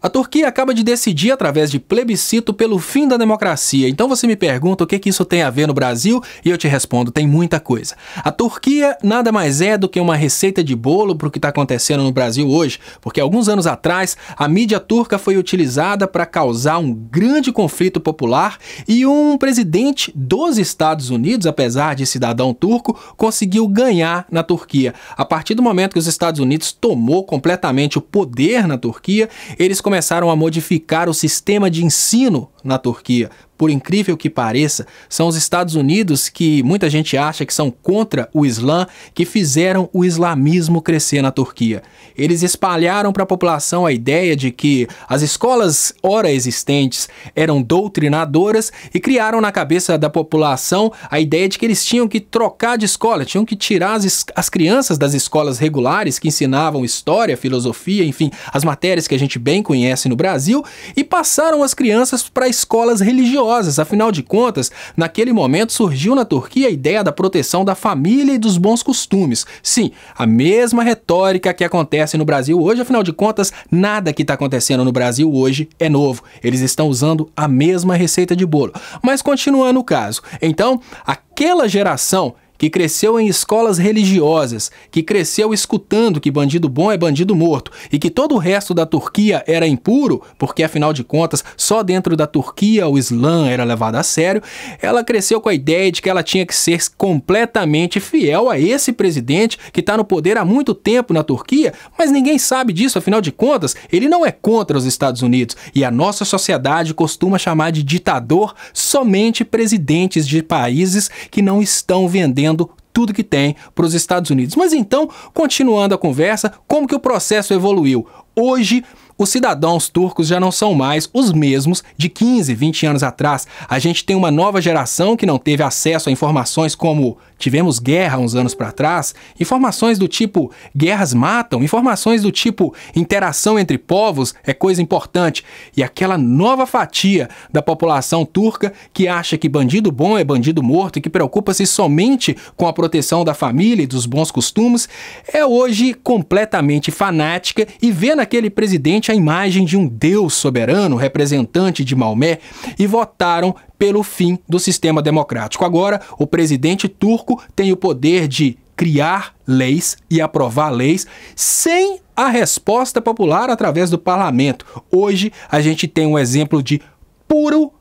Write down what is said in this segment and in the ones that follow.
A Turquia acaba de decidir, através de plebiscito, pelo fim da democracia. Então você me pergunta o que isso tem a ver no Brasil e eu te respondo, tem muita coisa. A Turquia nada mais é do que uma receita de bolo para o que está acontecendo no Brasil hoje, porque alguns anos atrás a mídia turca foi utilizada para causar um grande conflito popular e um presidente dos Estados Unidos, apesar de cidadão turco, conseguiu ganhar na Turquia. A partir do momento que os Estados Unidos tomou completamente o poder na Turquia, eles começaram a modificar o sistema de ensino na Turquia. Por incrível que pareça, são os Estados Unidos, que muita gente acha que são contra o Islã, que fizeram o islamismo crescer na Turquia. Eles espalharam para a população a ideia de que as escolas ora existentes eram doutrinadoras e criaram na cabeça da população a ideia de que eles tinham que trocar de escola, tinham que tirar as crianças das escolas regulares que ensinavam história, filosofia, enfim, as matérias que a gente bem conhece no Brasil, e passaram as crianças para escolas religiosas. Afinal de contas, naquele momento surgiu na Turquia a ideia da proteção da família e dos bons costumes. Sim, a mesma retórica que acontece no Brasil hoje, afinal de contas, nada que está acontecendo no Brasil hoje é novo. Eles estão usando a mesma receita de bolo. Mas continuando o caso, então, aquela geração que cresceu em escolas religiosas, que cresceu escutando que bandido bom é bandido morto e que todo o resto da Turquia era impuro, porque afinal de contas só dentro da Turquia o Islã era levado a sério, ela cresceu com a ideia de que ela tinha que ser completamente fiel a esse presidente que está no poder há muito tempo na Turquia, mas ninguém sabe disso, afinal de contas ele não é contra os Estados Unidos e a nossa sociedade costuma chamar de ditador somente presidentes de países que não estão vendendo tudo que tem para os Estados Unidos. Mas então, continuando a conversa, como que o processo evoluiu? Hoje, os cidadãos turcos já não são mais os mesmos de 15, 20 anos atrás. A gente tem uma nova geração que não teve acesso a informações como tivemos guerra uns anos para trás, informações do tipo guerras matam, informações do tipo interação entre povos é coisa importante. E aquela nova fatia da população turca que acha que bandido bom é bandido morto e que preocupa-se somente com a proteção da família e dos bons costumes, é hoje completamente fanática e vê naquele presidente a imagem de um Deus soberano, representante de Maomé, e votaram pelo fim do sistema democrático. Agora, o presidente turco tem o poder de criar leis e aprovar leis sem a resposta popular através do parlamento. Hoje, a gente tem um exemplo de puro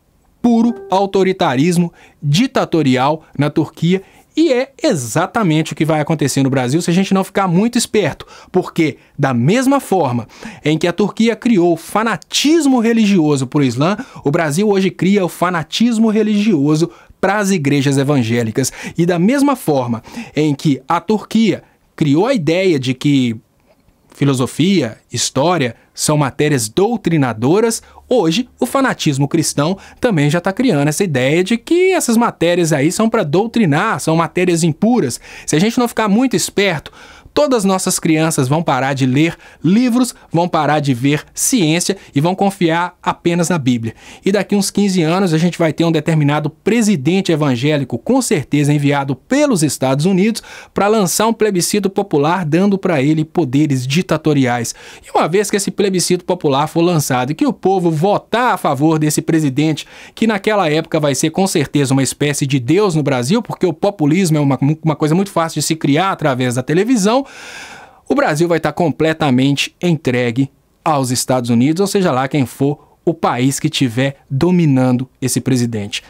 autoritarismo ditatorial na Turquia. E é exatamente o que vai acontecer no Brasil se a gente não ficar muito esperto, porque da mesma forma em que a Turquia criou o fanatismo religioso para o Islã, o Brasil hoje cria o fanatismo religioso para as igrejas evangélicas. E da mesma forma em que a Turquia criou a ideia de que filosofia, história são matérias doutrinadoras, hoje o fanatismo cristão também já está criando essa ideia de que essas matérias aí são para doutrinar, são matérias impuras. Se a gente não ficar muito esperto, todas as nossas crianças vão parar de ler livros, vão parar de ver ciência e vão confiar apenas na Bíblia. E daqui uns 15 anos a gente vai ter um determinado presidente evangélico, com certeza enviado pelos Estados Unidos, para lançar um plebiscito popular dando para ele poderes ditatoriais. E uma vez que esse plebiscito popular for lançado e que o povo votar a favor desse presidente, que naquela época vai ser com certeza uma espécie de Deus no Brasil, porque o populismo é uma coisa muito fácil de se criar através da televisão, o Brasil vai estar completamente entregue aos Estados Unidos, ou seja lá quem for o país que estiver dominando esse presidente.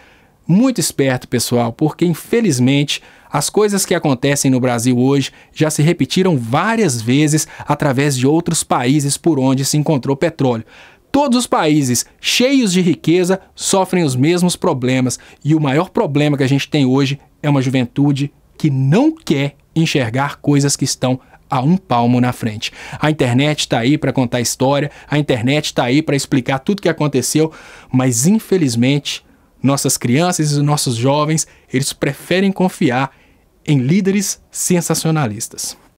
Muito esperto, pessoal, porque infelizmente as coisas que acontecem no Brasil hoje já se repetiram várias vezes através de outros países por onde se encontrou petróleo. Todos os países cheios de riqueza sofrem os mesmos problemas e o maior problema que a gente tem hoje é uma juventude que não quer enxergar coisas que estão a um palmo na frente. A internet está aí para contar história, a internet está aí para explicar tudo o que aconteceu, mas infelizmente nossas crianças e nossos jovens, eles preferem confiar em líderes sensacionalistas.